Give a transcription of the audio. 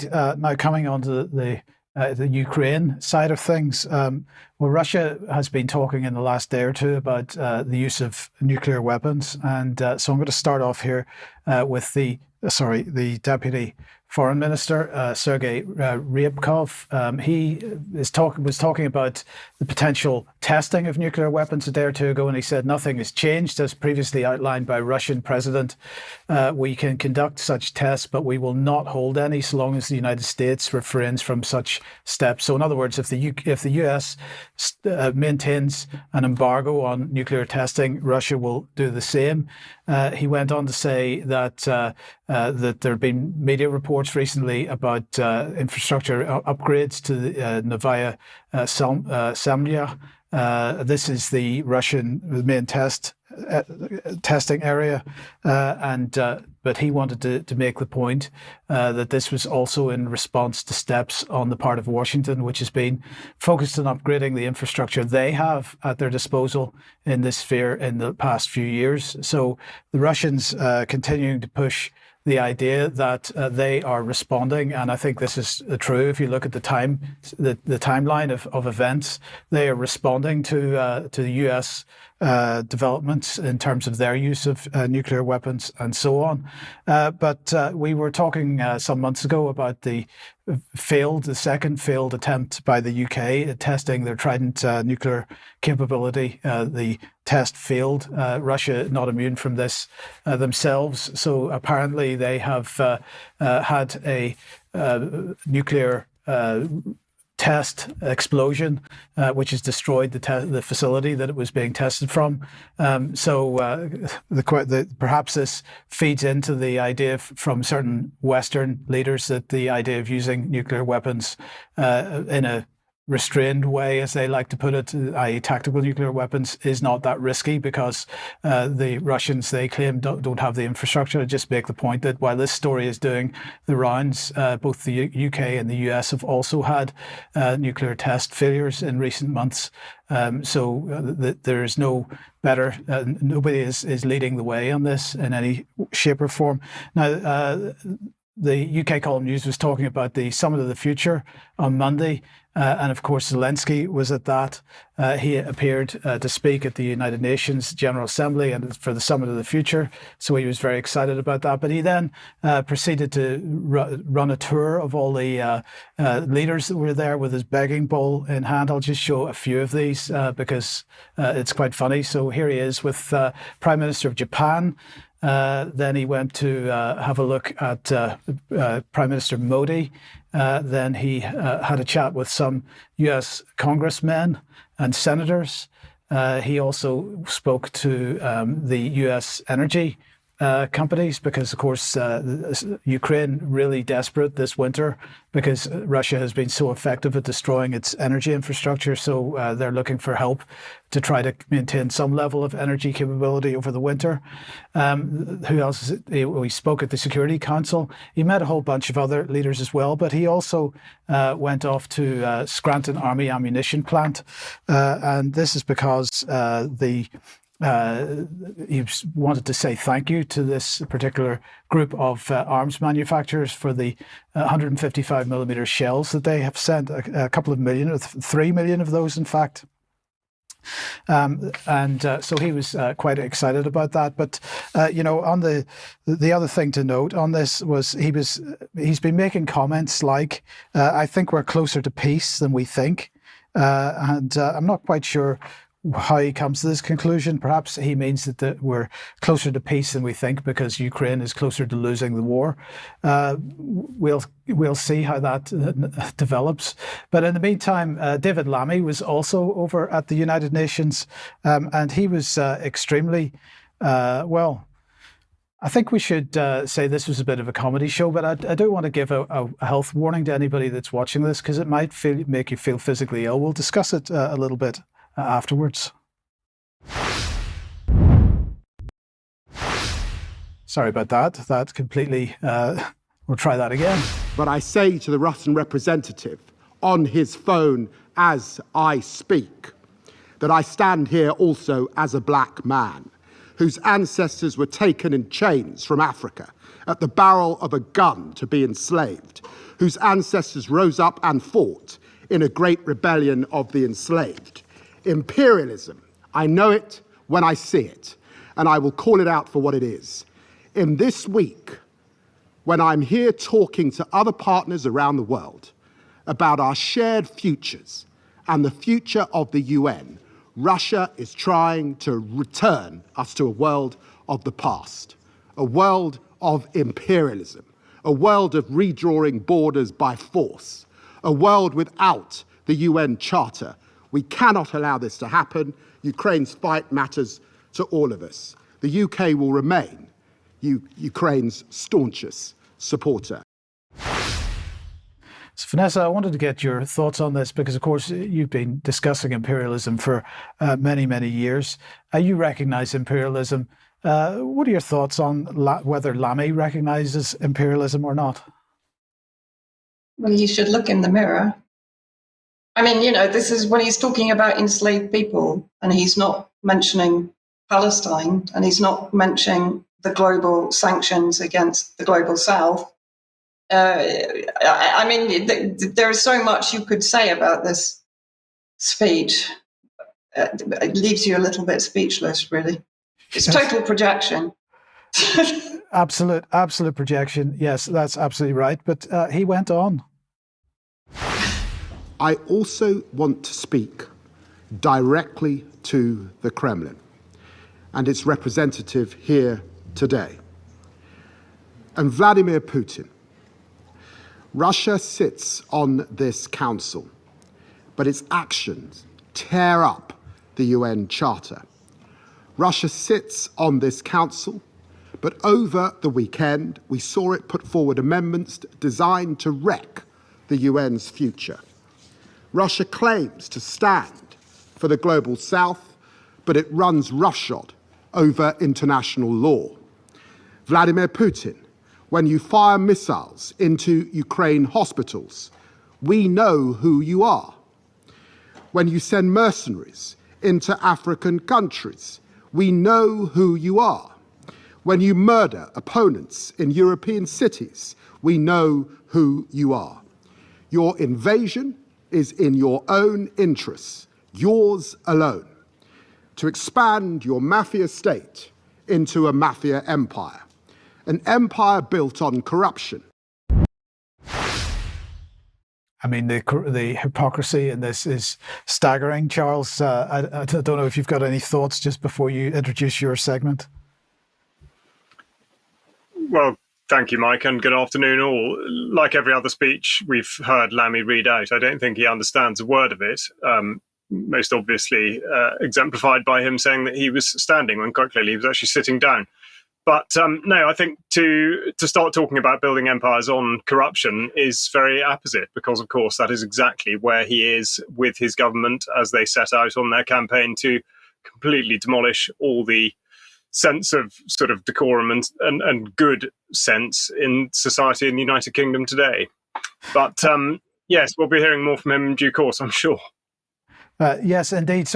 Now coming on to the Ukraine side of things, well, Russia has been talking in the last day or two about the use of nuclear weapons, and so I'm going to start off here with the Deputy Foreign Minister, Sergei Ryabkov. He was talking about the potential testing of nuclear weapons a day or two ago, and he said nothing has changed as previously outlined by Russian President. We can conduct such tests, but we will not hold any so long as the United States refrains from such steps. So in other words, if the US maintains an embargo on nuclear testing, Russia will do the same. He went on to say that that there have been media reports recently about infrastructure upgrades to the Novaya Zemlya. This is the Russian main testing area, but he wanted to make the point that this was also in response to steps on the part of Washington, which has been focused on upgrading the infrastructure they have at their disposal in this sphere in the past few years. So the Russians continuing to push the idea that they are responding, and I think this is true. If you look at the timeline of events, they are responding to the US developments in terms of their use of nuclear weapons and so on. But we were talking some months ago about the second failed attempt by the UK at testing their Trident nuclear capability. The test failed. Russia not immune from this themselves. So apparently they have had a nuclear test explosion, which has destroyed the facility that it was being tested from. Perhaps this feeds into the idea from certain Western leaders that the idea of using nuclear weapons in a restrained way, as they like to put it, i.e. tactical nuclear weapons, is not that risky because the Russians, they claim, don't have the infrastructure. To just make the point that while this story is doing the rounds, both the UK and the US have also had nuclear test failures in recent months. There is no better, nobody is leading the way on this in any shape or form. Now, the UK Column News was talking about the Summit of the Future on Monday, and of course Zelenskyy was at that. He appeared to speak at the United Nations General Assembly and for the Summit of the Future, so he was very excited about that. But he then proceeded to run a tour of all the leaders that were there with his begging bowl in hand. I'll just show a few of these because it's quite funny. So here he is with Prime Minister of Japan. Then he went to have a look at Prime Minister Modi. Then he had a chat with some US congressmen and senators. He also spoke to the US energy companies because, of course, Ukraine really desperate this winter because Russia has been so effective at destroying its energy infrastructure. So they're looking for help to try to maintain some level of energy capability over the winter. Who else? He spoke at the Security Council. He met a whole bunch of other leaders as well, but he also went off to Scranton Army Ammunition Plant. And this is because he wanted to say thank you to this particular group of arms manufacturers for the 155mm shells that they have sent, a couple of million, 3 million of those, in fact. So he was quite excited about that. But on the other thing to note on this was he's been making comments like, "I think we're closer to peace than we think," and I'm not quite sure how he comes to this conclusion. Perhaps he means that we're closer to peace than we think because Ukraine is closer to losing the war. We'll see how that develops. But in the meantime, David Lammy was also over at the United Nations, and he was extremely well. I think we should say this was a bit of a comedy show, but I do want to give a health warning to anybody that's watching this because it might make you feel physically ill. We'll discuss it a little bit afterwards. Sorry about that. That completely, we'll try that again. But I say to the Russian representative on his phone as I speak, that I stand here also as a black man whose ancestors were taken in chains from Africa at the barrel of a gun to be enslaved, whose ancestors rose up and fought in a great rebellion of the enslaved. Imperialism, I know it when I see it, and I will call it out for what it is. In this week, when I'm here talking to other partners around the world about our shared futures and the future of the UN, Russia is trying to return us to a world of the past, a world of imperialism, a world of redrawing borders by force, a world without the UN Charter. We cannot allow this to happen. Ukraine's fight matters to all of us. The UK will remain Ukraine's staunchest supporter. So Vanessa, I wanted to get your thoughts on this because, of course, you've been discussing imperialism for many, many years. You recognise imperialism. What are your thoughts on whether Lammy recognises imperialism or not? Well, you should look in the mirror. I mean, you know, this is when he's talking about enslaved people and he's not mentioning Palestine and he's not mentioning the global sanctions against the global south. I mean, there is so much you could say about this speech. It leaves you a little bit speechless, really. It's total projection. Absolute projection. Yes, that's absolutely right. But he went on. I also want to speak directly to the Kremlin and its representative here today. And Vladimir Putin. Russia sits on this council, but its actions tear up the UN Charter. Russia sits on this council, but over the weekend, we saw it put forward amendments designed to wreck the UN's future. Russia claims to stand for the global south, but it runs roughshod over international law. Vladimir Putin, when you fire missiles into Ukraine hospitals, we know who you are. When you send mercenaries into African countries, we know who you are. When you murder opponents in European cities, we know who you are. Your invasion is in your own interests, yours alone, to expand your mafia state into a mafia empire, an empire built on corruption. I mean, the hypocrisy in this is staggering. Charles, I don't know if you've got any thoughts just before you introduce your segment. Well, thank you, Mike, and good afternoon all. Like every other speech we've heard Lammy read out, I don't think he understands a word of it. Most obviously exemplified by him saying that he was standing when quite clearly he was actually sitting down. But no, I think to start talking about building empires on corruption is very apposite because, of course, that is exactly where he is with his government as they set out on their campaign to completely demolish all the sense of sort of decorum and good sense in society in the United Kingdom today. But yes, we'll be hearing more from him in due course, I'm sure. Yes, indeed.